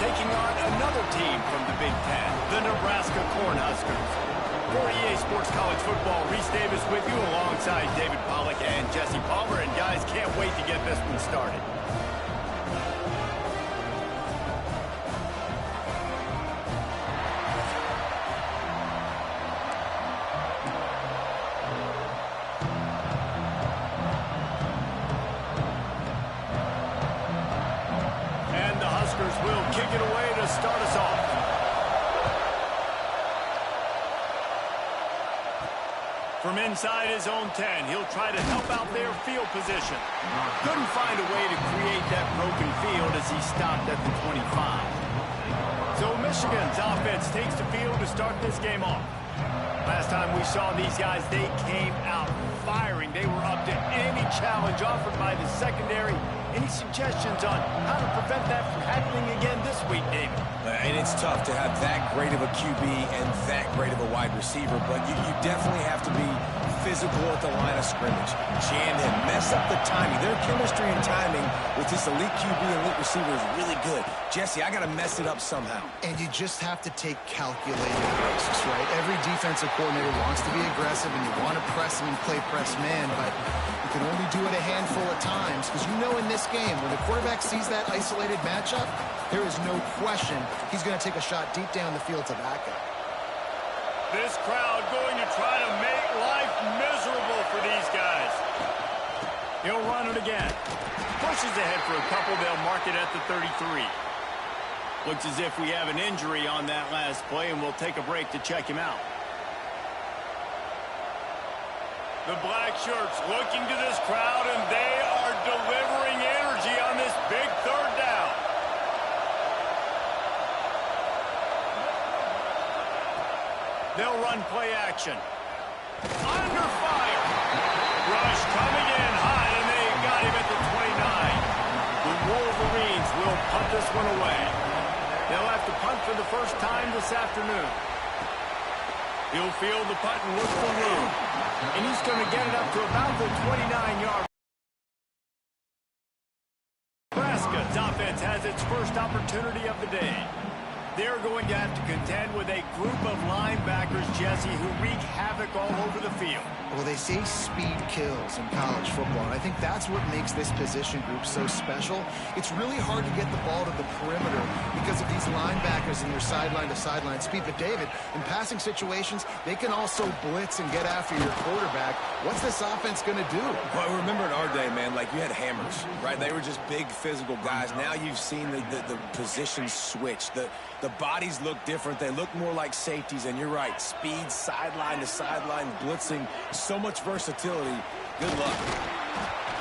taking on another team from the Big Ten, the Nebraska Cornhuskers. For EA Sports College Football, Reese Davis with you alongside David Pollack and Jesse Palmer. And guys, can't wait to get this one started. Will kick it away to start us off. From inside his own 10, he'll try to help out their field position. Couldn't find a way to create that broken field as he stopped at the 25. So Michigan's offense takes the field to start this game off. Last time we saw these guys, they came out firing. They were up to any challenge offered by the secondary. Any suggestions on how to prevent that from happening again this week, David? And it's tough to have that great of a QB and that great of a wide receiver, but you definitely have to be physical at the line of scrimmage. Jam him, mess up the timing. Their chemistry and timing with this elite QB and elite receiver is really good. Jesse, I got to mess it up somehow. And you just have to take calculated risks, right? Every defensive coordinator wants to be aggressive, and you want to press him and play press man, but you can only do it a handful of times, because you know in this game, when the quarterback sees that isolated matchup, there is no question he's going to take a shot deep down the field to back it. This crowd going to try to make life miserable for these guys. He'll run it again. Pushes ahead for a couple. They'll mark it at the 33. Looks as if we have an injury on that last play, and we'll take a break to check him out. The black shirts looking to this crowd, and they are delivering energy on this big third down. They'll run play action. Under fire. Rush coming in high, and they got him at the 29. The Wolverines will punt this one away. They'll have to punt for the first time this afternoon. He'll field the punt and look for room. And he's going to get it up to about the 29-yard. Nebraska's offense has its first opportunity of the day. They're going to have to contend with a group of linebackers, Jesse, who wreak havoc all over the field. Well, they say speed kills in college football, and I think that's what makes this position group so special. It's really hard to get the ball to the perimeter because of these linebackers and their sideline-to-sideline speed. But, David, in passing situations, they can also blitz and get after your quarterback. What's this offense going to do? Well, remember in our day, man, like you had hammers, right? They were just big physical guys. Now you've seen the positions switch. The bodies look different. They look more like safeties, and you're right. Speed, sideline to sideline, blitzing, so much versatility. Good luck.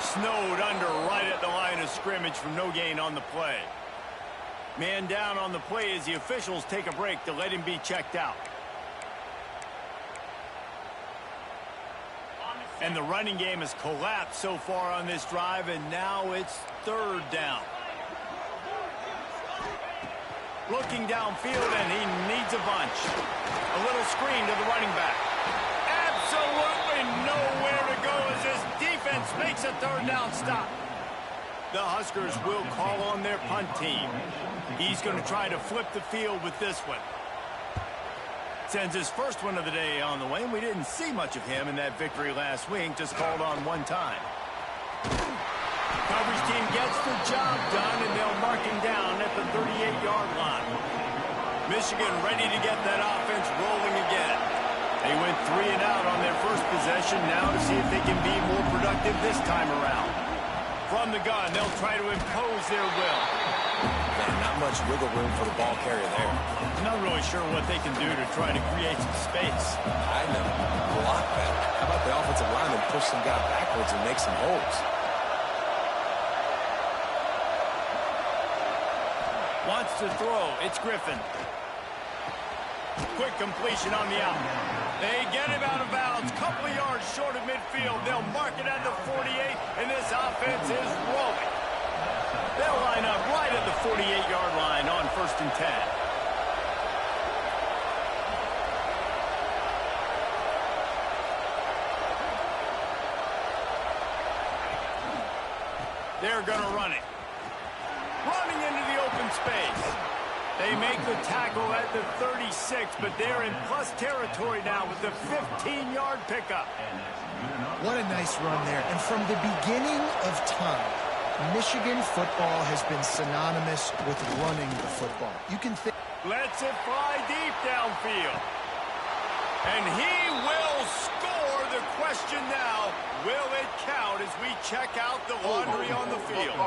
Snowed under right at the line of scrimmage from no gain on the play. Man down on the play as the officials take a break to let him be checked out. And the running game has collapsed so far on this drive, and now it's third down. Looking downfield, and he needs a bunch. A little screen to the running back. Absolutely nowhere to go as this defense makes a third down stop. The Huskers will call on their punt team. He's going to try to flip the field with this one. Sends his first one of the day on the way, and we didn't see much of him in that victory last week, just called on one time. Coverage team gets the job done, and they'll mark him down at the 38-yard line. Michigan ready to get that offense rolling again. They went 3 and out on their first possession, now to see if they can be more productive this time around. From the gun, they'll try to impose their will. Man, not much wiggle room for the ball carrier there. I'm not really sure what they can do to try to create some space. I know. Block that. How about the offensive lineman push some guy backwards and make some holes? Wants to throw. It's Griffin. Quick completion on the out. They get him out of bounds. Couple of yards short of midfield. They'll mark it at the 48, and this offense is rolling. They'll line up right at the 48-yard line on 1st and 10. They're going to run it. Running into the open space. They make the tackle at the 36, but they're in plus territory now with the 15-yard pickup. What a nice run there. And from the beginning of time, Michigan football has been synonymous with running the football. You can think... Lets it fly deep downfield. And he will score. The question now, will it count as we check out the laundry on the field?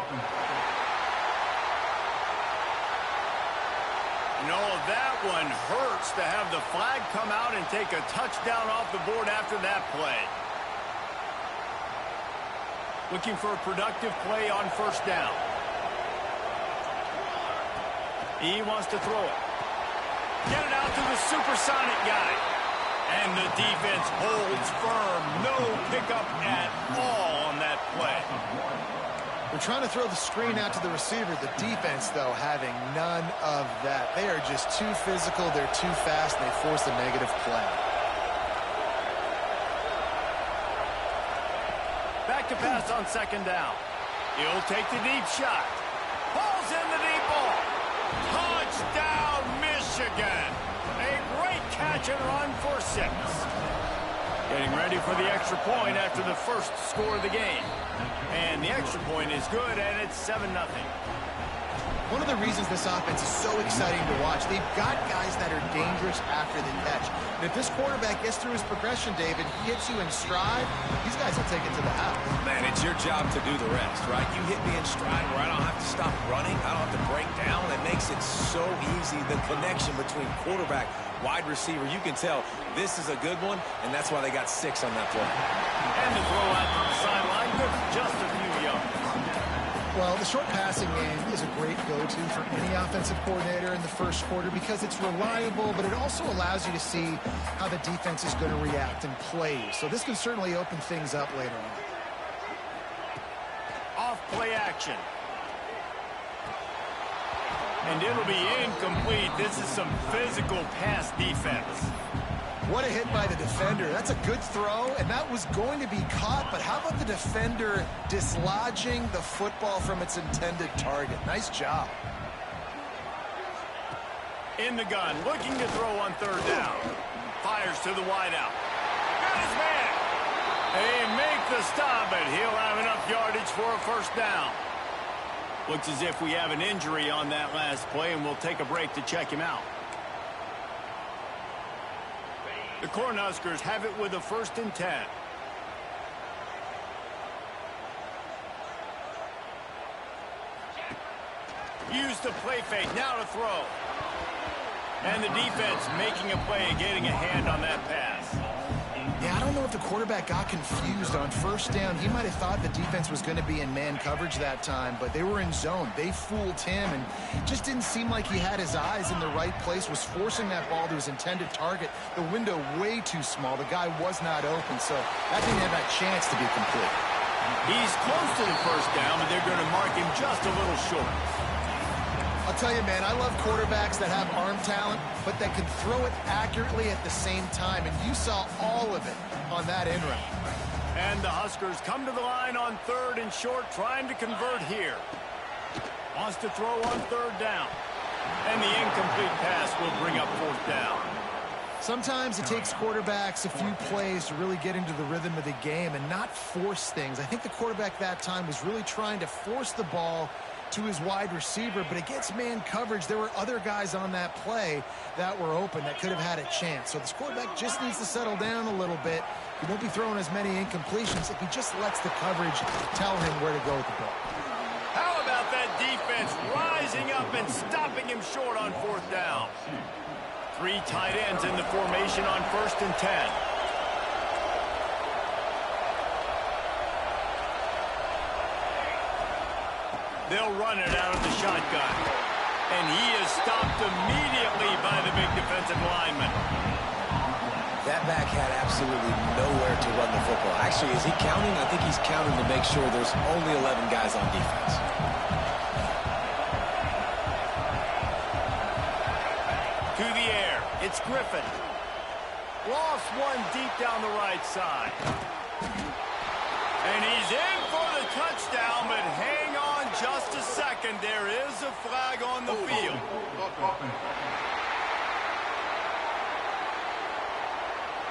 No, that one hurts to have the flag come out and take a touchdown off the board after that play. Looking for a productive play on first down. He wants to throw it. Get it out to the supersonic guy. And the defense holds firm. No pickup at all on that play. We're trying to throw the screen out to the receiver. The defense, though, having none of that. They are just too physical. They're too fast. And they force a negative play. Back to pass on second down. He'll take the deep shot. Pulls in the deep ball. Touchdown, Michigan. A great catch and run for 6. Getting ready for the extra point after the first score of the game. And the extra point is good, and it's 7-0. One of the reasons this offense is so exciting to watch, they've got guys that are dangerous after the catch. And if this quarterback gets through his progression, David, he hits you in stride, these guys will take it to the house. Man, it's your job to do the rest, right? You hit me in stride where I don't have to stop running. I don't have to break down. It makes it so easy. The connection between quarterback, wide receiver, you can tell this is a good one, and that's why they got 6 on that play. And the throw out to the sideline, good for just a few yards. Well, the short passing game is a great go-to for any offensive coordinator in the first quarter because it's reliable, but it also allows you to see how the defense is going to react and play. So this can certainly open things up later on. Off play action. And it'll be incomplete. This is some physical pass defense. What a hit by the defender. That's a good throw, and that was going to be caught, but how about the defender dislodging the football from its intended target? Nice job. In the gun, looking to throw on third down. Fires to the wideout. Got his man. They make the stop, but he'll have enough yardage for a first down. Looks as if we have an injury on that last play, and we'll take a break to check him out. The Cornhuskers have it with a 1st and 10. Use the play fake, now to throw. And the defense making a play and getting a hand on that pass. Yeah, I don't know if the quarterback got confused on first down. He might have thought the defense was going to be in man coverage that time, but they were in zone. They fooled him and just didn't seem like he had his eyes in the right place, was forcing that ball to his intended target. The window way too small. The guy was not open, so that didn't have that chance to be complete. He's close to the first down, but they're going to mark him just a little short. I'll tell you, man, I love quarterbacks that have arm talent, but that can throw it accurately at the same time, and you saw all of it on that in route. And the Huskers come to the line on 3rd and short, trying to convert here. Wants to throw on 3rd down. And the incomplete pass will bring up 4th down. Sometimes it takes quarterbacks a few plays to really get into the rhythm of the game and not force things. I think the quarterback that time was really trying to force the ball to his wide receiver, but against man coverage, there were other guys on that play that were open that could have had a chance. So this quarterback just needs to settle down a little bit. He won't be throwing as many incompletions if he just lets the coverage tell him where to go with the ball. How about that defense rising up and stopping him short on 4th down? 3 tight ends in the formation on 1st and 10. They'll run it out of the shotgun. And he is stopped immediately by the big defensive lineman. That back had absolutely nowhere to run the football. Actually, is he counting? I think he's counting to make sure there's only 11 guys on defense. To the air. It's Griffin. Lost one deep down the right side. And he's in for the touchdown, but hang on just a second. There is a flag on the field.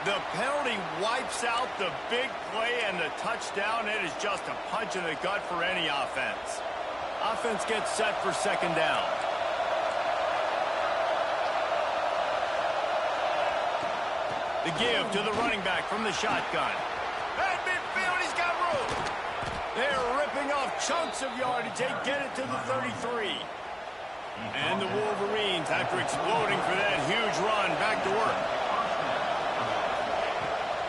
The penalty wipes out the big play and the touchdown. It is just a punch in the gut for any offense. Offense gets set for second down. The give to the running back from the shotgun. At midfield, he's got room. They're ripping off chunks of yardage. They get it to the 33. And the Wolverines, after exploding for that huge run, back to work.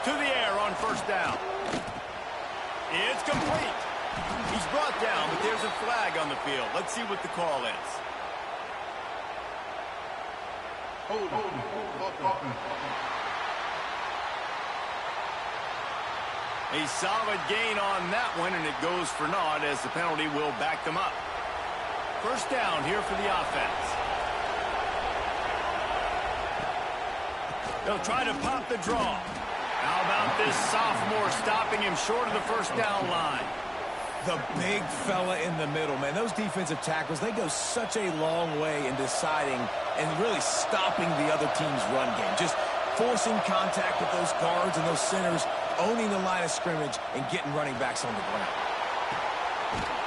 To the air on first down. It's complete. He's brought down, but there's a flag on the field. Let's see what the call is. A solid gain on that one, and it goes for naught as the penalty will back them up. First down here for the offense. They'll try to pop the draw. How about this sophomore stopping him short of the first down line? The big fella in the middle, man. Those defensive tackles, they go such a long way in deciding and really stopping the other team's run game. Just forcing contact with those guards and those centers, owning the line of scrimmage, and getting running backs on the ground.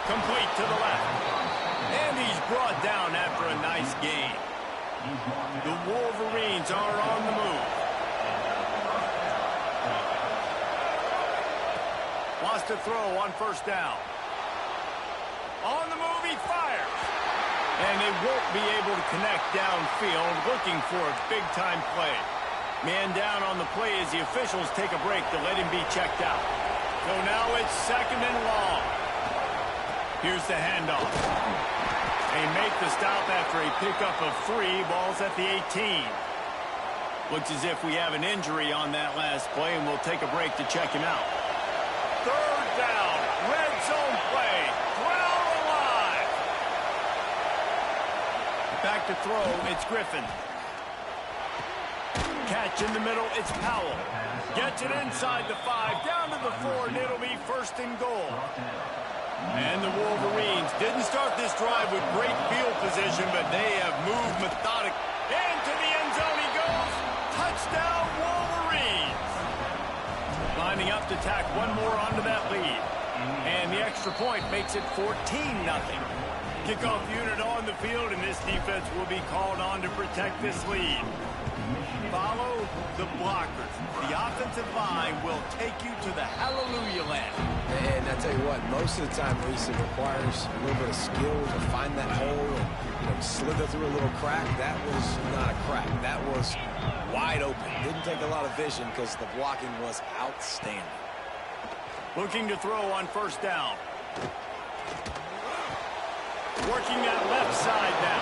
Complete to the left. And he's brought down after a nice gain. The Wolverines are on the move. Wants to throw on first down. On the move, he fires. And they won't be able to connect downfield, looking for a big-time play. Man down on the play as the officials take a break to let him be checked out. So now it's second and long. Here's the handoff. They make the stop after a pickup of 3. Ball's at the 18. Looks as if we have an injury on that last play, and we'll take a break to check him out. Third down, red zone play, ground alive. Back to throw, it's Griffin. Catch in the middle, it's Powell. Gets it inside the 5, down to the 4, and it'll be first and goal. And the Wolverines didn't start this drive with great field position, but they have moved methodically. Into the end zone he goes. Touchdown, Wolverines. Lining up to tack one more onto that lead. And the extra point makes it 14-0. Kickoff unit on the field, and this defense will be called on to protect this lead. Follow the blockers. The offensive line will take you to the hallelujah land. And I tell you what, most of the time, Reese, it requires a little bit of skill to find that hole and slither through a little crack. That was not a crack. That was wide open. Didn't take a lot of vision because the blocking was outstanding. Looking to throw on first down. Working that left side now.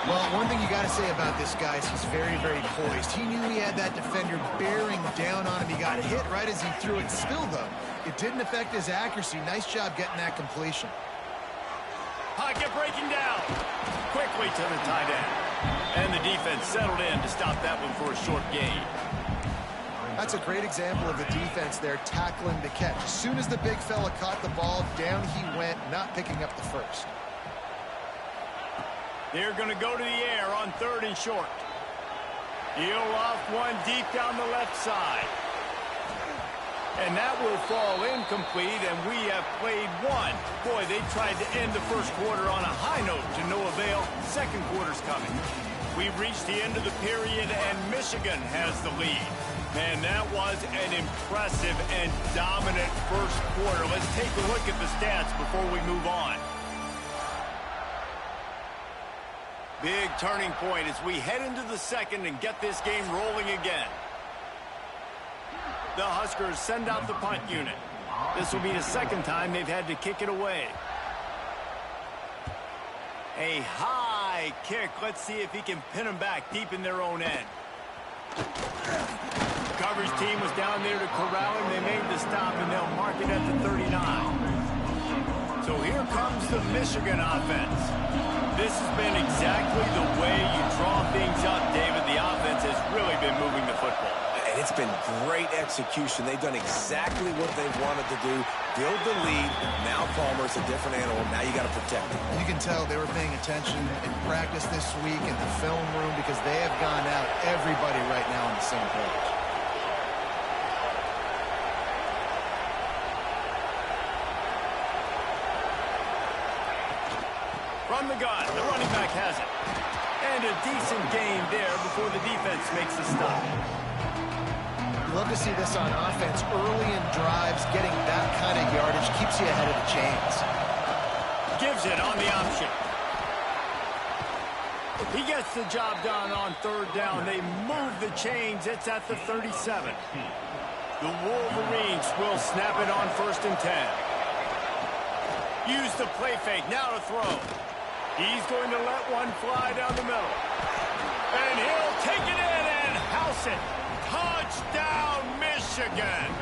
Well, one thing you got to say about this guy is he's very, very poised. He knew he had that defender bearing down on him. He got hit right as he threw it. Still, though, it didn't affect his accuracy. Nice job getting that completion. Pocket breaking down. Quickly to the tight end. And the defense settled in to stop that one for a short gain. That's a great example of the defense there tackling the catch. As soon as the big fella caught the ball, down he went, not picking up the first. They're going to go to the air on third and short. He'll off one deep down the left side. And that will fall incomplete, and we have played one. Boy, they tried to end the first quarter on a high note to no avail. Second quarter's coming. We've reached the end of the period, and Michigan has the lead. Man, that was an impressive and dominant first quarter. Let's take a look at the stats before we move on. Big turning point as we head into the second and get this game rolling again. The Huskers send out the punt unit. This will be the second time they've had to kick it away. A high kick. Let's see if he can pin them back deep in their own end. The coverage team was down there to corral him. They made the stop, and they'll mark it at the 39. So here comes the Michigan offense. This has been exactly the way you draw things up, David. The offense has really been moving the football. And it's been great execution. They've done exactly what they've wanted to do. build the lead. Now Palmer's a different animal. Now you got to protect him. You can tell they were paying attention in practice this week in the film room because they have gone out everybody right now on the same page. From the gun, the running back has it. And a decent gain there before the defense makes a stop. You love to see this on offense. Early in drives, getting that kind of yardage keeps you ahead of the chains. Gives it on the option. He gets the job done on third down. They move the chains. It's at the 37. The Wolverines will snap it on 1st and 10. Use the play fake. Now to throw. He's going to let one fly down the middle. And he'll take it in and house it. Touchdown, Michigan.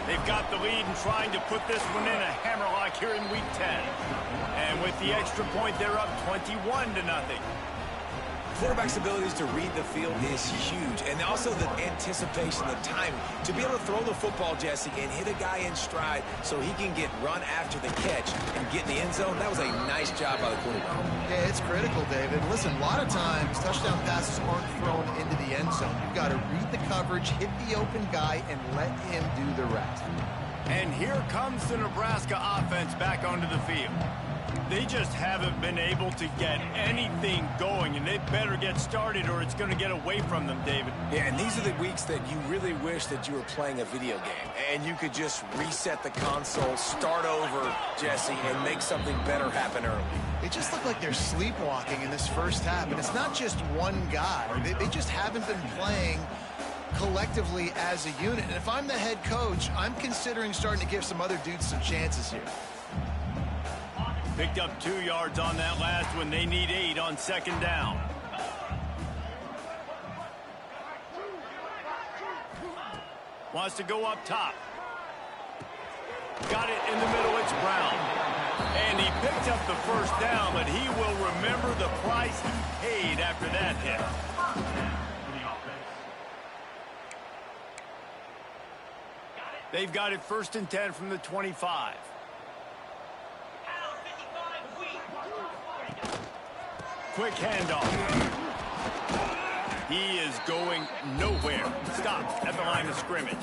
They've got the lead and trying to put this one in a hammerlock here in Week 10. And with the extra point, they're up 21-0. Quarterback's abilities to read the field is huge, and also the anticipation, the timing. To be able to throw the football, Jesse, and hit a guy in stride so he can get run after the catch and get in the end zone, that was a nice job by the quarterback. Yeah, it's critical, David. Listen, a lot of times touchdown passes aren't thrown into the end zone. You've got to read the coverage, hit the open guy, and let him do the rest. And here comes the Nebraska offense back onto the field. They just haven't been able to get anything going, and they better get started or it's going to get away from them, David. Yeah, and these are the weeks that you really wish that you were playing a video game, and you could just reset the console, start over, Jesse, and make something better happen early. They just look like they're sleepwalking in this first half, and it's not just one guy. They just haven't been playing collectively as a unit. And if I'm the head coach, I'm considering starting to give some other dudes some chances here. Picked up 2 yards on that last one. They need 8 on 2nd down. Wants to go up top. Got it in the middle. It's Brown. And he picked up the 1st down, but he will remember the price he paid after that hit. They've got it 1st and 10 from the 25. Quick handoff. He is going nowhere. Stopped at the line of scrimmage.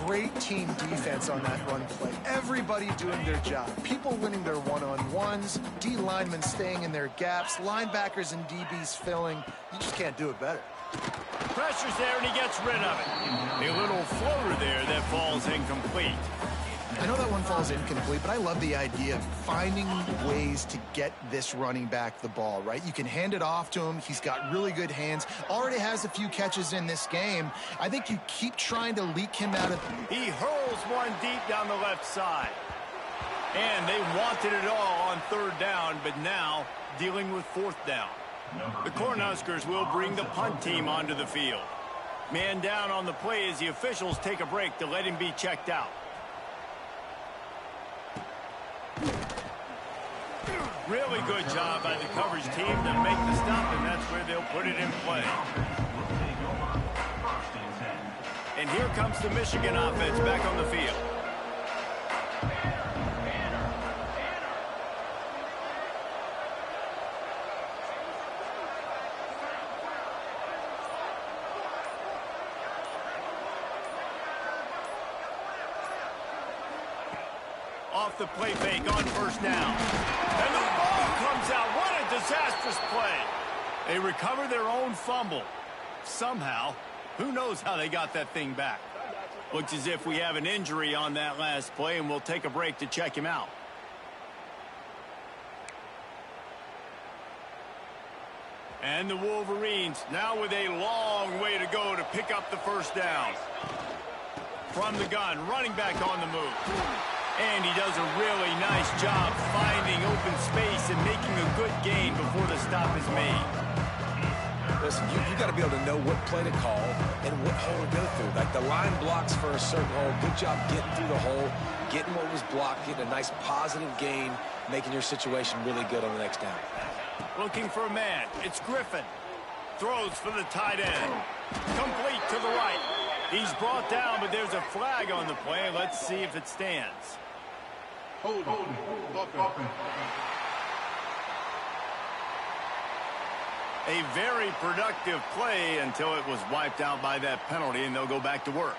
Great team defense on that run play. Everybody doing their job. People winning their one-on-ones, D linemen staying in their gaps, linebackers and DBs filling. You just can't do it better. Pressure's there, and he gets rid of it. A little floater there that falls incomplete. I know that one falls incomplete, but I love the idea of finding ways to get this running back the ball, right? You can hand it off to him. He's got really good hands. Already has a few catches in this game. I think you keep trying to leak him out of... He hurls one deep down the left side. And they wanted it all on 3rd down, but now dealing with 4th down. The Cornhuskers will bring the punt team onto the field. Man down on the play as the officials take a break to let him be checked out. Really good job by the coverage team to make the stop, and that's where they'll put it in play. And here comes the Michigan offense back on the field. Off the play fake on 1st down. And the ball comes out. What a disastrous play. They recover their own fumble. Somehow, who knows how they got that thing back. Looks as if we have an injury on that last play, and we'll take a break to check him out. And the Wolverines now with a long way to go to pick up the 1st down. From the gun, running back on the move. And he does a really nice job finding open space and making a good gain before the stop is made. Listen, you got to be able to know what play to call and what hole to go through. Like the line blocks for a certain hole. Good job getting through the hole, getting what was blocked, getting a nice positive gain, making your situation really good on the next down. Looking for a man. It's Griffin. Throws for the tight end. Complete to the right. He's brought down, but there's a flag on the play. Let's see if it stands. Hold on. A very productive play until it was wiped out by that penalty, and they'll go back to work.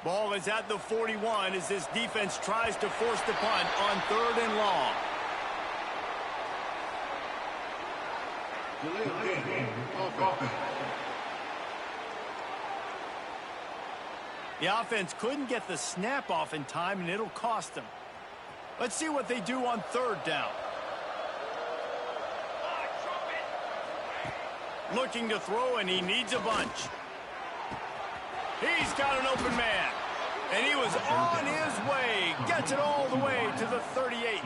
Ball is at the 41 as this defense tries to force the punt on 3rd and long. The offense couldn't get the snap off in time, and it'll cost them. Let's see what they do on 3rd down. Looking to throw, and he needs a bunch. He's got an open man, and he was on his way. Gets it all the way to the 38.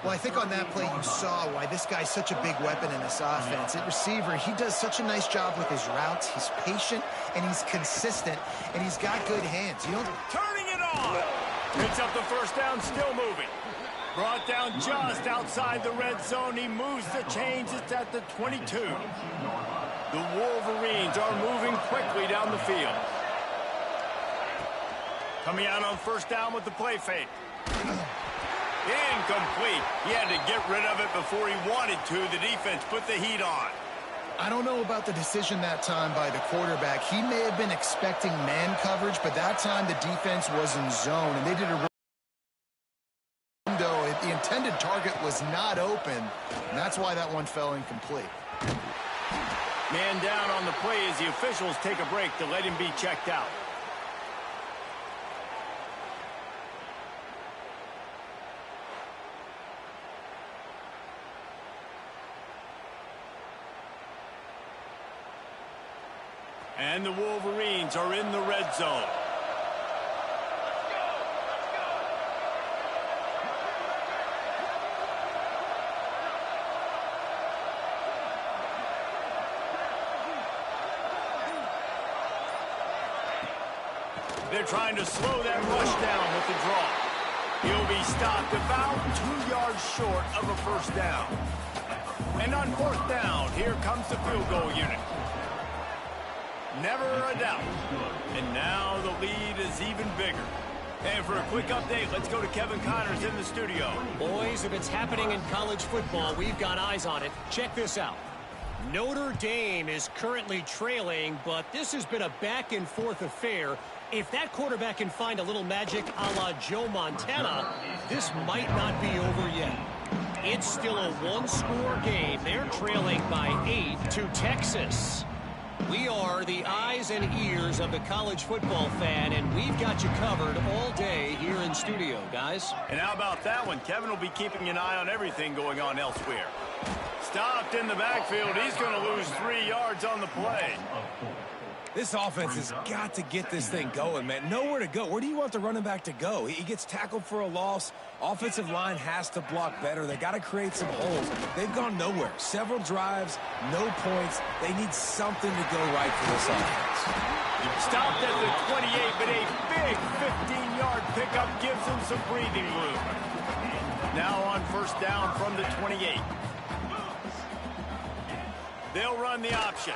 Well, I think on that play you saw why this guy's such a big weapon in this offense. At receiver, he does such a nice job with his routes. He's patient, and he's consistent, and he's got good hands. You know, turning it on. Picks up the first down, still moving. Brought down just outside the red zone. He moves the chains. It's at the 22. The Wolverines are moving quickly down the field. Coming out on 1st down with the play fake. Incomplete. He had to get rid of it before he wanted to. The defense put the heat on. I don't know about the decision that time by the quarterback. He may have been expecting man coverage, but that time the defense was in zone, and they did a window. The intended target was not open, and that's why that one fell incomplete. Man down on the play as the officials take a break to let him be checked out. And the Wolverines are in the red zone. They're trying to slow that rush down with the draw. He'll be stopped about 2 yards short of a 1st down. And on 4th down, here comes the field goal unit. Never a doubt. And now the lead is even bigger. And for a quick update, let's go to Kevin Connors in the studio. Boys, if it's happening in college football, we've got eyes on it. Check this out. Notre Dame is currently trailing, but this has been a back-and-forth affair. If that quarterback can find a little magic a la Joe Montana, this might not be over yet. It's still a one-score game. They're trailing by 8 to Texas. We are the eyes and ears of the college football fan, and we've got you covered all day here in studio, guys. And how about that one? Kevin will be keeping an eye on everything going on elsewhere. Stopped in the backfield. He's going to lose 3 yards on the play. This offense has got to get this thing going, man. Nowhere to go. Where do you want the running back to go? He gets tackled for a loss. Offensive line has to block better. They got to create some holes. They've gone nowhere. Several drives, no points. They need something to go right for this offense. Stopped at the 28, but a big 15-yard pickup gives him some breathing room. Now on 1st down from the 28. They'll run the option.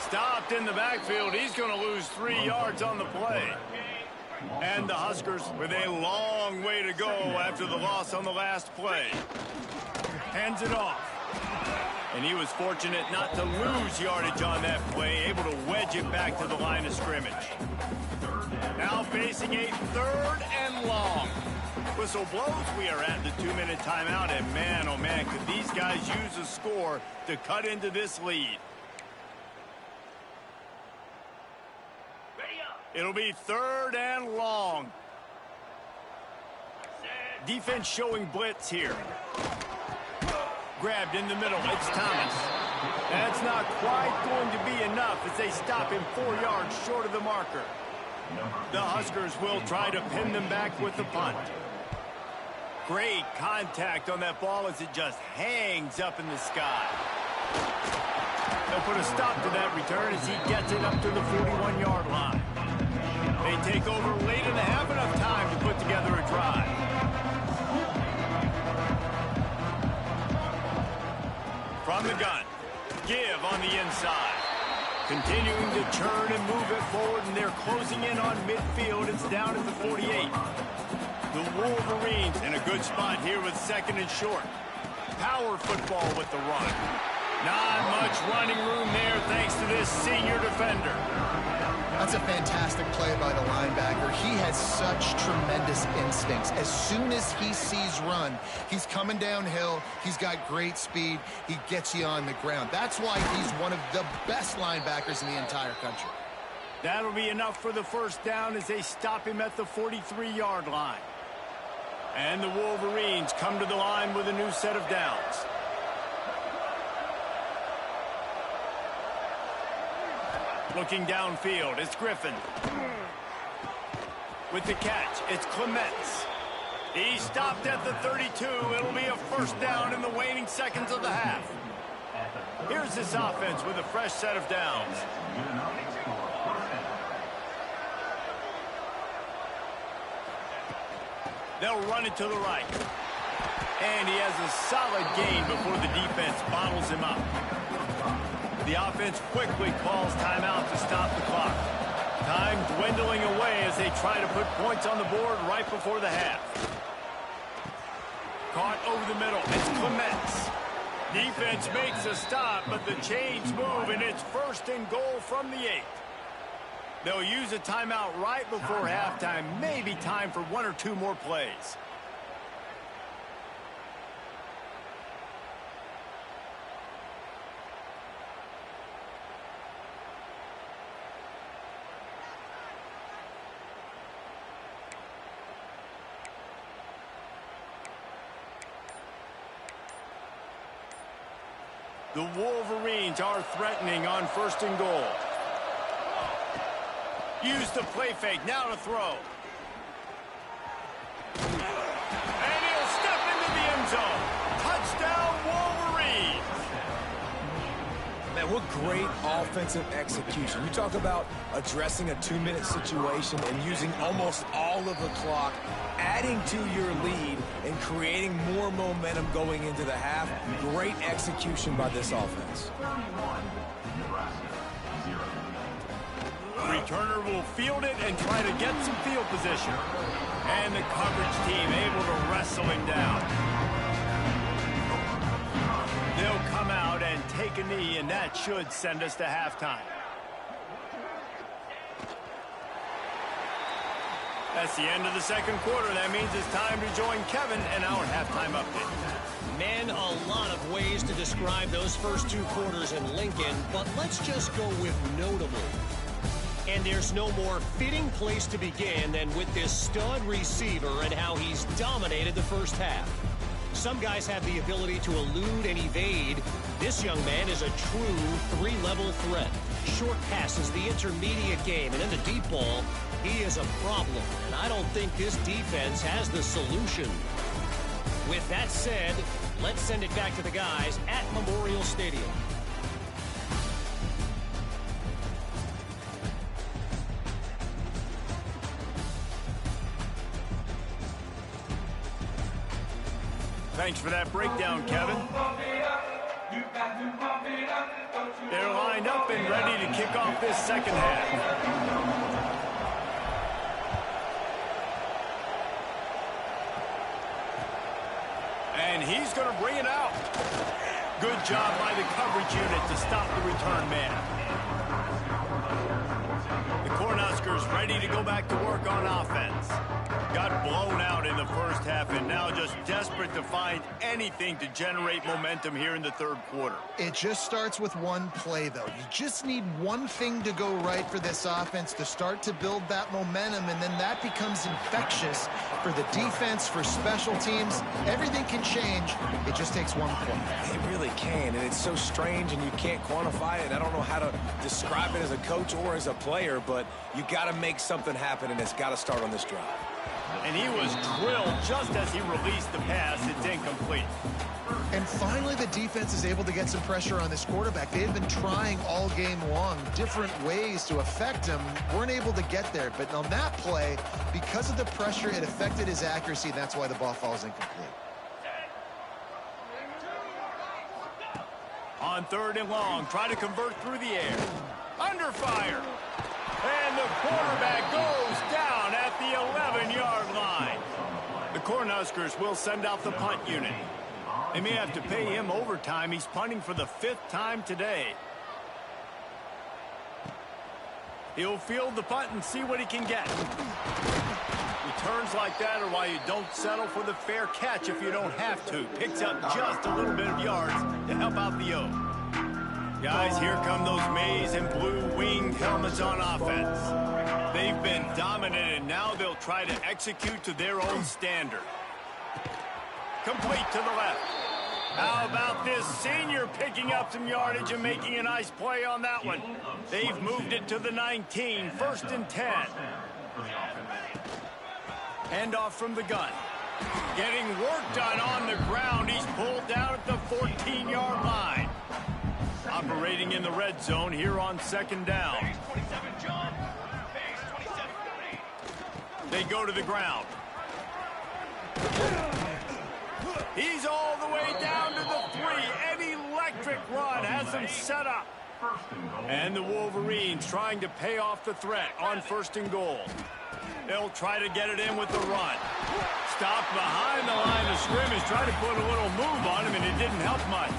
Stopped in the backfield. He's going to lose 3 yards on the play. And the Huskers with a long way to go after the loss on the last play. Hands it off. And he was fortunate not to lose yardage on that play, able to wedge it back to the line of scrimmage. Now facing a 3rd and long. Whistle blows. We are at the 2-minute timeout. And man, oh man, could these guys use a score to cut into this lead. It'll be 3rd and long. Defense showing blitz here. Grabbed in the middle. It's Thomas. That's not quite going to be enough as they stop him 4 yards short of the marker. The Huskers will try to pin them back with the punt. Great contact on that ball as it just hangs up in the sky. They'll put a stop to that return as he gets it up to the 41-yard line. They take over late in the half, enough time to put together a drive. From the gun, give on the inside. Continuing to churn and move it forward, and they're closing in on midfield. It's down at the 48. The Wolverines in a good spot here with second and short. Power football with the run. Not much running room there thanks to this senior defender. That's a fantastic play by the linebacker. He has such tremendous instincts. As soon as he sees run, he's coming downhill. He's got great speed. He gets you on the ground. That's why he's one of the best linebackers in the entire country. That'll be enough for the first down as they stop him at the 43-yard line. And the Wolverines come to the line with a new set of downs. Looking downfield, it's Griffin. With the catch, it's Clements. He stopped at the 32. It'll be a first down in the waning seconds of the half. Here's this offense with a fresh set of downs. They'll run it to the right. And he has a solid gain before the defense bottles him up. The offense quickly calls timeout to stop the clock. Time dwindling away as they try to put points on the board right before the half. Caught over the middle. It's Clements. Defense makes a stop, but the chains move, and it's first and goal from the 8. They'll use a timeout right before halftime. Maybe time for one or two more plays. The Wolverines are threatening on first and goal. Use the play fake, now to throw. And he'll step into the end zone. Touchdown, Wolverines! Man, what great offensive execution. You talk about addressing a 2-minute situation and using almost all of the clock, adding to your lead and creating more momentum going into the half. Great execution by this offense. Returner will field it and try to get some field position. And the coverage team able to wrestle him down. They'll come out and take a knee, and that should send us to halftime. That's the end of the second quarter. That means it's time to join Kevin and our halftime update. Man, a lot of ways to describe those first two quarters in Lincoln, but let's just go with notable. And there's no more fitting place to begin than with this stud receiver and how he's dominated the first half. Some guys have the ability to elude and evade. This young man is a true three-level threat. Short passes, the intermediate game, and in the deep ball, he is a problem. And I don't think this defense has the solution. With that said, let's send it back to the guys at Memorial Stadium. Thanks for that breakdown, Kevin. They're lined up and ready to kick off this second half. And he's going to bring it out. Good job by the coverage unit to stop the return man. The Cornhuskers ready to go back to work on offense. Got blown out in the first half and now just desperate to find anything to generate momentum here in the third quarter. It just starts with one play, though. You just need one thing to go right for this offense to start to build that momentum, and then that becomes infectious for the defense, for special teams. Everything can change. It just takes one play. It really can, and it's so strange, and you can't quantify it. I don't know how to describe it as a coach or as a player, but you got to make something happen, and it's got to start on this drive. And he was drilled just as he released the pass. It's incomplete. And And finally, the defense is able to get some pressure on this quarterback. They've been trying all game long different ways to affect him. Weren't able to get there. But on that play, because of the pressure, it affected his accuracy, and that's why the ball falls incomplete. On 3rd and long, try to convert through the air. Under fire. And the quarterback goes down at the 11-yard line. The Cornhuskers will send out the punt unit. They may have to pay him overtime. He's punting for the 5th time today. He'll field the punt and see what he can get. Returns like that are why you don't settle for the fair catch if you don't have to. Picks up just a little bit of yards to help out the O. Guys, here come those maize and blue winged helmets on offense. They've been dominant, and now they'll try to execute to their own standard. Complete to the left. How about this senior picking up some yardage and making a nice play on that one? They've moved it to the 19, 1st and 10. Handoff from the gun. Getting work done on the ground. He's pulled down at the 14-yard line. Operating in the red zone here on 2nd down. They go to the ground. He's all the way down to the 3. An electric run has him set up. And the Wolverines trying to pay off the threat on 1st and goal. They'll try to get it in with the run. Stopped behind the line of scrimmage. Tried to put a little move on him, and it didn't help much.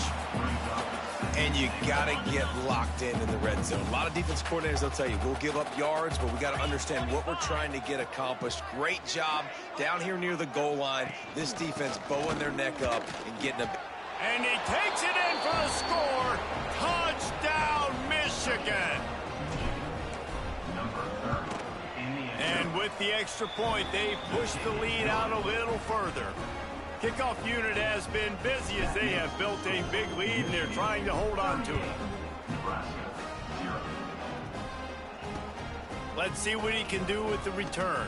And you got to get locked in the red zone. A lot of defense coordinators, they'll tell you, we'll give up yards, but we got to understand what we're trying to get accomplished. Great job down here near the goal line. This defense bowing their neck up and getting a... And he takes it in for the score. Touchdown, Michigan. And with the extra point, they push the lead out a little further. Kickoff unit has been busy as they have built a big lead, and they're trying to hold on to it. Let's see what he can do with the return.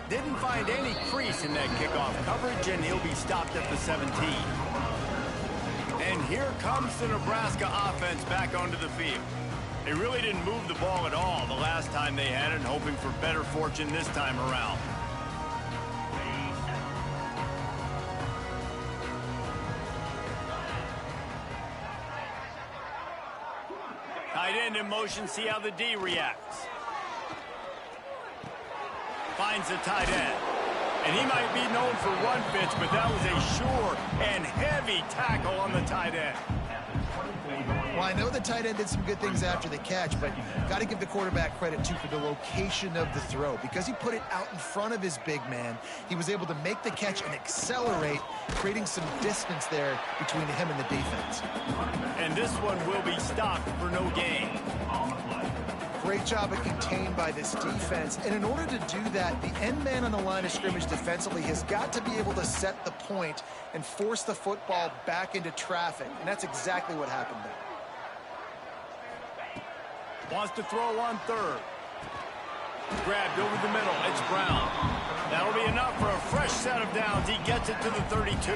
Didn't find any crease in that kickoff coverage, and he'll be stopped at the 17. And here comes the Nebraska offense back onto the field. They really didn't move the ball at all the last time they had it, hoping for better fortune this time around. Tight end in motion, see how the D reacts. Finds the tight end. And he might be known for run fits, but that was a sure and heavy tackle on the tight end. Well, I know the tight end did some good things after the catch, but got to give the quarterback credit, too, for the location of the throw. Because he put it out in front of his big man, he was able to make the catch and accelerate, creating some distance there between him and the defense. And this one will be stopped for no gain. Great job of contained by this defense. And in order to do that, the end man on the line of scrimmage defensively has got to be able to set the point and force the football back into traffic. And that's exactly what happened there. Wants to throw on 3rd. Grabbed over the middle. It's Brown. That'll be enough for a fresh set of downs. He gets it to the 32.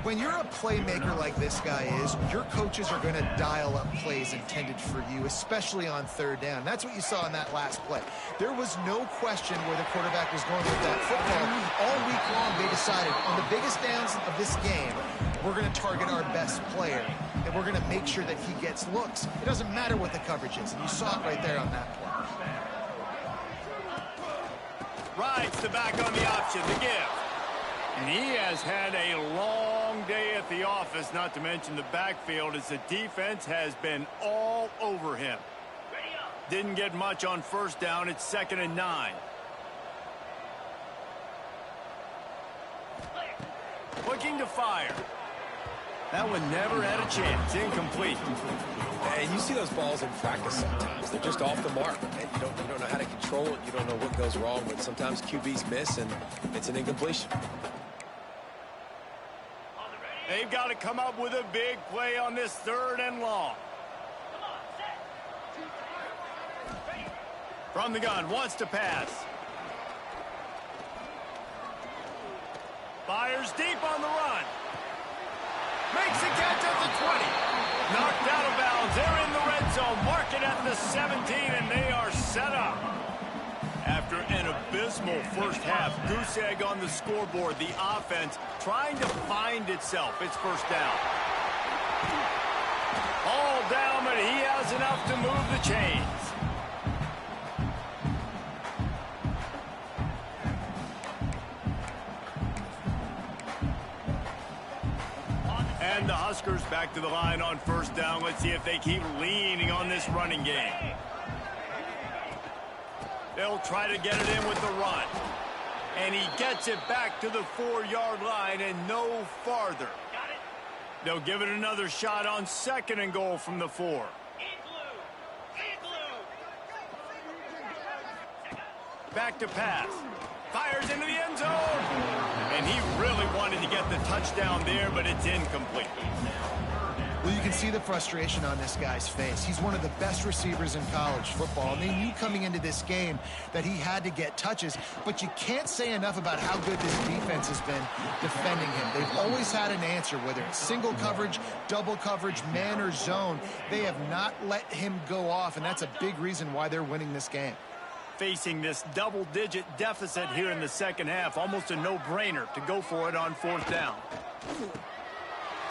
When you're a playmaker like this guy is, your coaches are going to dial up plays intended for you, especially on 3rd down. That's what you saw in that last play. There was no question where the quarterback was going with that football. All week long, they decided on the biggest downs of this game, we're going to target our best player, and we're going to make sure that he gets looks. It doesn't matter what the coverage is, and you saw it right there on that play. Rides the back on the option, the give. And he has had a long day at the office, not to mention the backfield, as the defense has been all over him. Didn't get much on 1st down. It's 2nd and 9. Looking to fire. That one never had a chance. Incomplete. And you see those balls in practice sometimes. They're just off the mark. And you don't know how to control it. You don't know what goes wrong. But sometimes QBs miss, and it's an incompletion. They've got to come up with a big play on this 3rd and long. From the gun, wants to pass. Fires deep on the run. Makes the catch at the 20. Knocked out of bounds. They're in the red zone. Mark it at the 17, and they are set up. After an abysmal first half, goose egg on the scoreboard. The offense trying to find itself. It's first down. All down, but he has enough to move the chains. And the Huskers back to the line on first down. Let's see if they keep leaning on this running game. They'll try to get it in with the run. And he gets it back to the 4-yard line and no farther. They'll give it another shot on second and goal from the 4. Back to pass. Fires into the end zone. And he really wanted to get the touchdown there, but it's incomplete. Well, you can see the frustration on this guy's face. He's one of the best receivers in college football, and they knew coming into this game that he had to get touches, but you can't say enough about how good this defense has been defending him. They've always had an answer, whether it's single coverage, double coverage, man or zone. They have not let him go off, and that's a big reason why they're winning this game. Facing this double-digit deficit here in the second half, almost a no-brainer to go for it on fourth down.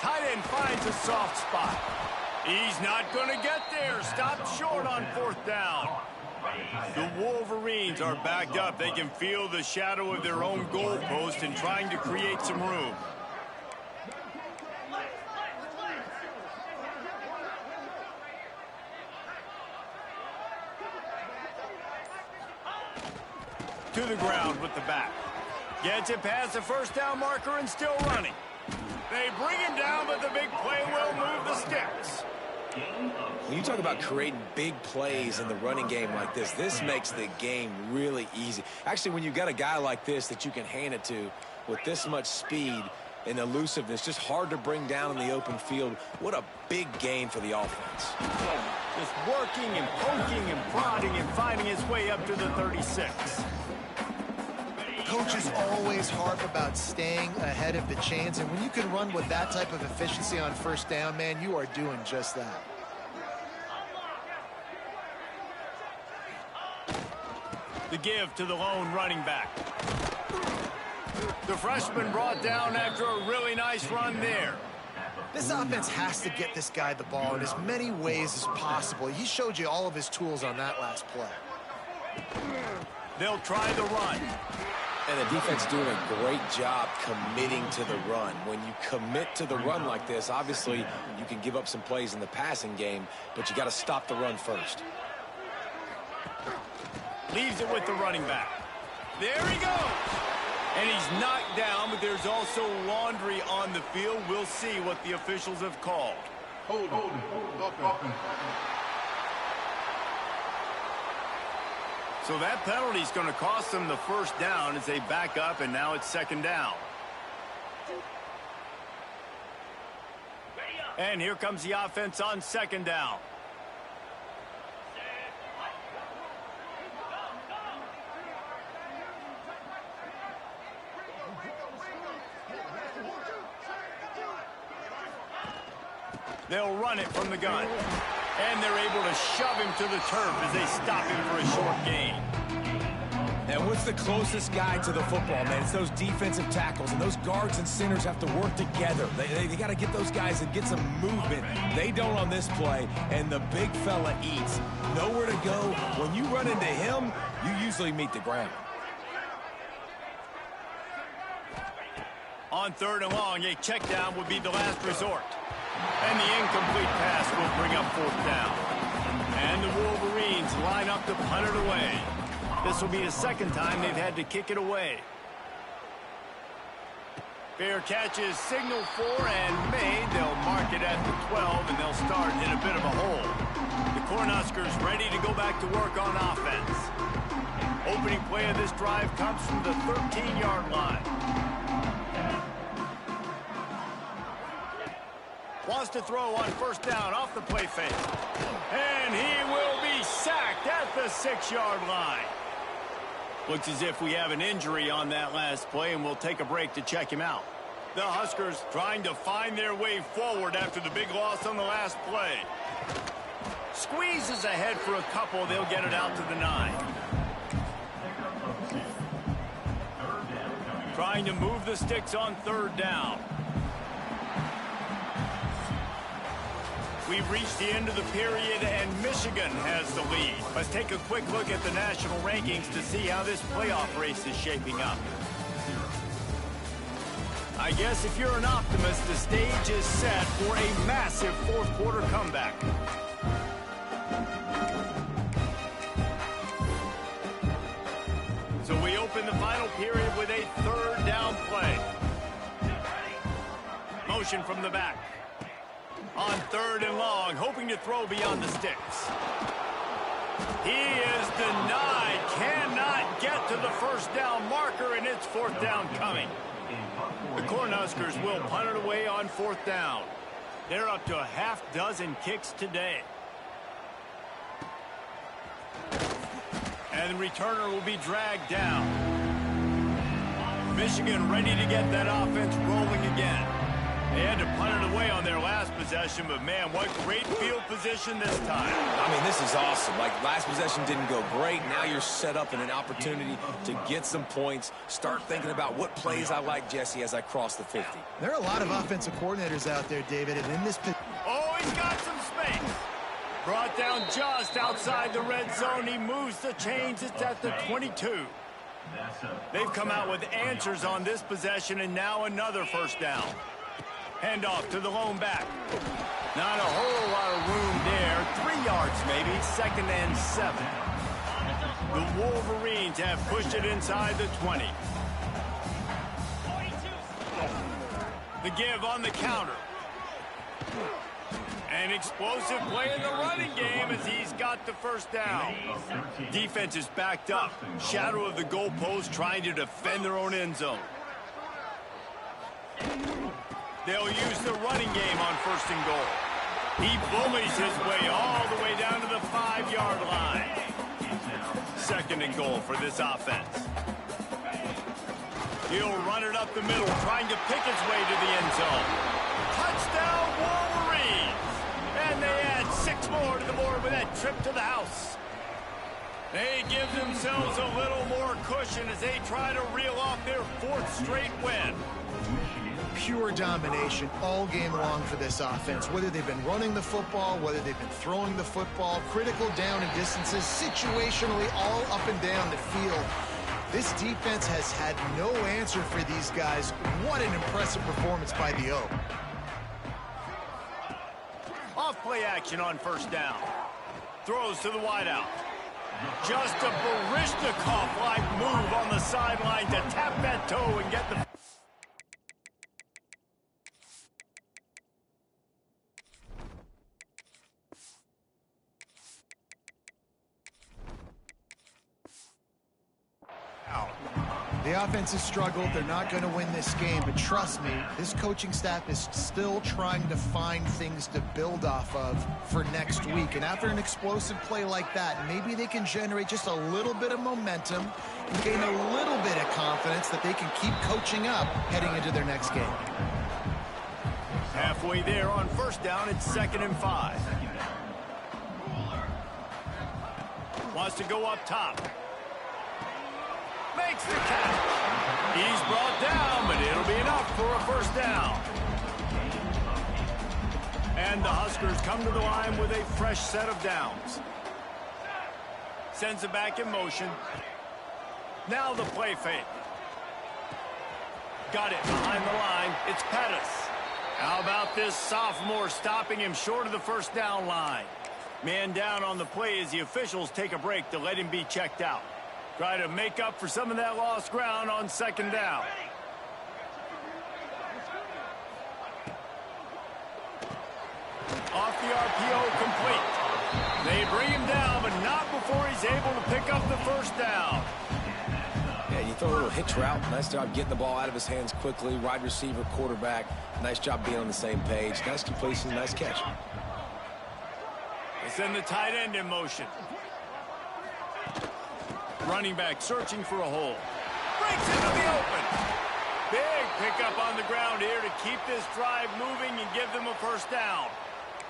Tight end finds a soft spot. He's not going to get there. Stopped short on fourth down. The Wolverines are backed up. They can feel the shadow of their own goalpost and trying to create some room. To the ground with the back. Gets it past the first down marker and still running. They bring him down, but the big play will move the sticks. When you talk about creating big plays in the running game like this makes the game really easy. Actually, when you've got a guy like this that you can hand it to with this much speed and elusiveness, just hard to bring down in the open field, what a big gain for the offense. Just working and poking and prodding and finding his way up to the 36. Coaches always harp about staying ahead of the chains, and when you can run with that type of efficiency on first down, man, you are doing just that. The give to the lone running back. The freshman brought down after a really nice run there. This offense has to get this guy the ball in as many ways as possible. He showed you all of his tools on that last play. They'll try the run. And the defense doing a great job committing to the run. When you commit to the run like this, obviously you can give up some plays in the passing game, but you got to stop the run first. Leaves it with the running back. There he goes. And he's knocked down, but there's also laundry on the field. We'll see what the officials have called. Hold on. So that penalty is going to cost them the first down as they back up, and now it's second down. And here comes the offense on second down. They'll run it from the gun. And they're able to shove him to the turf as they stop him for a short gain. And what's the closest guy to the football, man? It's those defensive tackles, and those guards and centers have to work together. They got to get those guys and get some movement. They don't on this play, and the big fella eats. Nowhere to go. When you run into him, you usually meet the ground. On third and long, a check down would be the last resort. And the incomplete pass will bring up fourth down. And the Wolverines line up to punt it away. This will be the second time they've had to kick it away. Fair catch is signaled for and made. They'll mark it at the 12, and they'll start in a bit of a hole. The Cornhuskers ready to go back to work on offense. Opening play of this drive comes from the 13-yard line. Wants to throw on first down off the play fake. And he will be sacked at the 6-yard line. Looks as if we have an injury on that last play, and we'll take a break to check him out. The Huskers trying to find their way forward after the big loss on the last play. Squeezes ahead for a couple. They'll get it out to the 9. Trying to move the sticks on 3rd down. We've reached the end of the period, and Michigan has the lead. Let's take a quick look at the national rankings to see how this playoff race is shaping up. I guess if you're an optimist, the stage is set for a massive fourth-quarter comeback. So we open the final period with a 3rd down play. Motion from the back. On 3rd and long, hoping to throw beyond the sticks. He is denied. Cannot get to the 1st down marker, and it's 4th down coming. The Cornhuskers will punt it away on 4th down. They're up to a half-dozen kicks today. And the returner will be dragged down. Michigan ready to get that offense rolling again. They had to punt it away on their last possession, but man, what great field position this time. I mean, this is awesome. Like, last possession didn't go great. Now you're set up in an opportunity to get some points. Start thinking about what plays I like, Jesse, as I cross the 50. There are a lot of offensive coordinators out there, David, and in this... Oh, he's got some space. Brought down just outside the red zone. He moves the chains. It's at the 22. They've come out with answers on this possession, and now another 1st down. Handoff to the lone back. Not a whole lot of room there. 3 yards maybe. 2nd and 7. The Wolverines have pushed it inside the 20. The give on the counter. An explosive play in the running game as he's got the 1st down. Defense is backed up. Shadow of the goalpost trying to defend their own end zone. They'll use the running game on 1st and goal. He bullies his way all the way down to the 5-yard line. 2nd and goal for this offense. He'll run it up the middle, trying to pick his way to the end zone. Touchdown, Wolverines! And they add 6 more to the board with that trip to the house. They give themselves a little more cushion as they try to reel off their 4th straight win. Pure domination all game long for this offense. Whether they've been running the football, whether they've been throwing the football, critical down and distances, situationally all up and down the field. This defense has had no answer for these guys. What an impressive performance by the O. Off play action on 1st down. Throws to the wideout. Just a Baryshnikov-like move on the sideline to tap that toe and get the... The offense has struggled. They're not going to win this game, but trust me, this coaching staff is still trying to find things to build off of for next week. And after an explosive play like that, maybe they can generate just a little bit of momentum and gain a little bit of confidence that they can keep coaching up heading into their next game. Halfway there on 1st down, it's 2nd and 5. Wants to go up top. Makes the catch. He's brought down, but it'll be enough for a 1st down. And the Huskers come to the line with a fresh set of downs. Sends it back in motion. Now the play fake. Got it behind the line. It's Pettis. How about this sophomore stopping him short of the 1st down line? Man down on the play as the officials take a break to let him be checked out. Try to make up for some of that lost ground on 2nd down. Off the RPO, complete. They bring him down, but not before he's able to pick up the 1st down. Yeah, you throw a little hitch route. Nice job getting the ball out of his hands quickly. Wide receiver, quarterback. Nice job being on the same page. Nice completion, nice catch. They send the tight end in motion. running back searching for a hole. Breaks into the open. Big pickup on the ground here to keep this drive moving and give them a first down.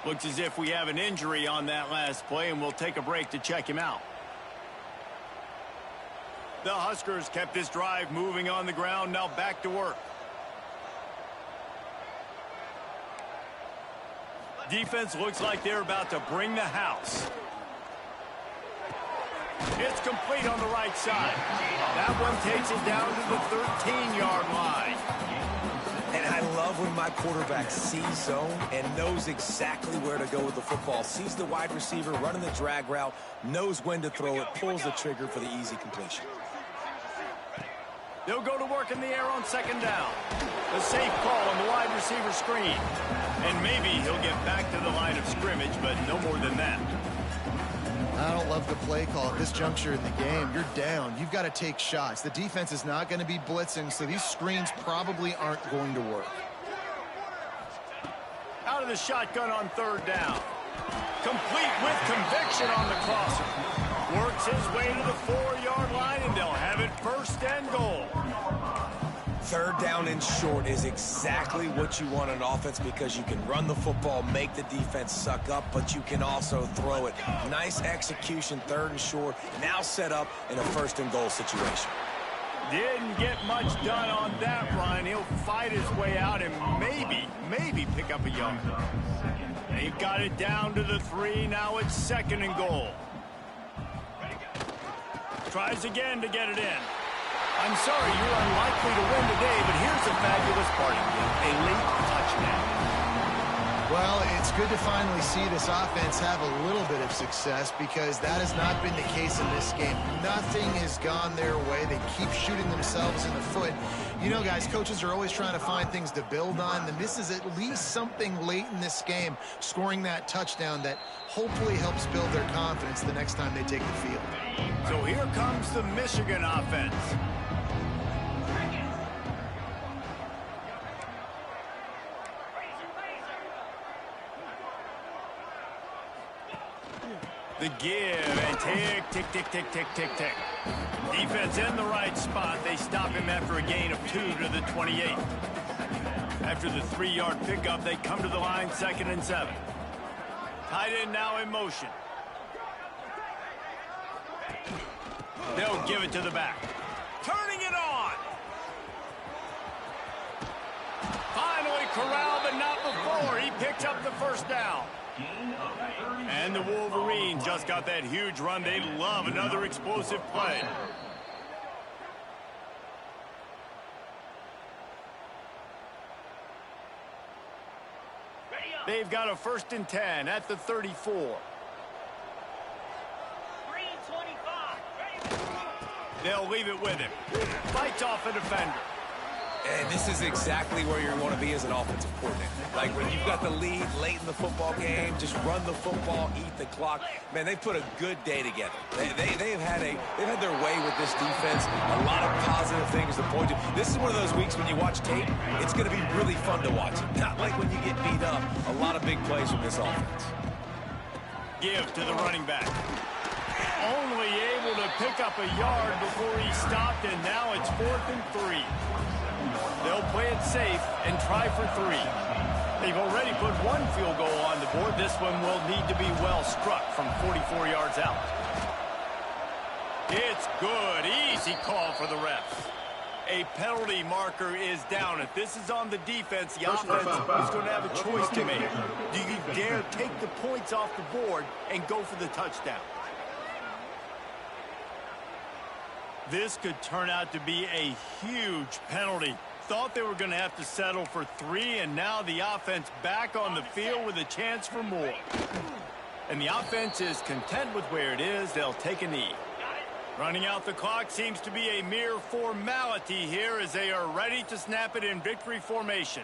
Looks as if we have an injury on that last play, and we'll take a break to check him out. The Huskers kept this drive moving on the ground. Now back to work. Defense looks like they're about to bring the house. It's complete on the right side. That one takes it down to the 13-yard line. And I love when my quarterback sees zone and knows exactly where to go with the football. Sees the wide receiver running the drag route, knows when to throw it, pulls the trigger for the easy completion. They'll go to work in the air on second down. A safe call on the wide receiver screen. And maybe he'll get back to the line of scrimmage, but no more than that. I don't love the play call at this juncture in the game. You're down. You've got to take shots. The defense is not going to be blitzing, so these screens probably aren't going to work. Out of the shotgun on third down. Complete with conviction on the crosser. Works his way to the 4-yard line, and they'll have it first and goal. Third down and short is exactly what you want on offense because you can run the football, make the defense suck up, but you can also throw it. Nice execution, third and short, now set up in a first and goal situation. Didn't get much done on that run. He'll fight his way out and maybe pick up a yard. They've got it down to the 3. Now it's second and goal. Tries again to get it in. I'm sorry, you're unlikely to win today, but here's a fabulous parting gift, a late touchdown. Well, it's good to finally see this offense have a little bit of success because that has not been the case in this game. Nothing has gone their way. They keep shooting themselves in the foot. You know, guys, coaches are always trying to find things to build on, and this is at least something late in this game, scoring that touchdown that hopefully helps build their confidence the next time they take the field. So here comes the Michigan offense. The give and tick, tick, tick, tick, tick, tick. Defense in the right spot. They stop him after a gain of 2 to the 28. After the 3-yard pickup, they come to the line, 2nd and 7. Tight end now in motion. They'll give it to the back. Turning it on. Finally corralled, but not before. He picks up the first down. And the Wolverines just got that huge run. They love another explosive play. They've got a 1st and 10 at the 34. They'll leave it with him. Fights off a defender. And this is exactly where you want to be as an offensive coordinator. Like when you've got the lead late in the football game, just run the football, eat the clock. Man, they've put a good day together. They've had their way with this defense. A lot of positive things to point to. This is one of those weeks when you watch tape, it's going to be really fun to watch. Not like when you get beat up. A lot of big plays from this offense. Give to the running back. Only able to pick up a yard before he stopped, and now it's 4th and 3. They'll play it safe and try for 3. They've already put 1 field goal on the board. This one will need to be well struck from 44 yards out. It's good. Easy call for the refs. A penalty marker is down. If this is on the defense, the offense is going to have a choice to make. Do you dare take the points off the board and go for the touchdown? This could turn out to be a huge penalty. Thought they were going to have to settle for 3, and now the offense back on the field with a chance for more. And the offense is content with where it is. They'll take a knee. Running out the clock seems to be a mere formality here as they are ready to snap it in victory formation.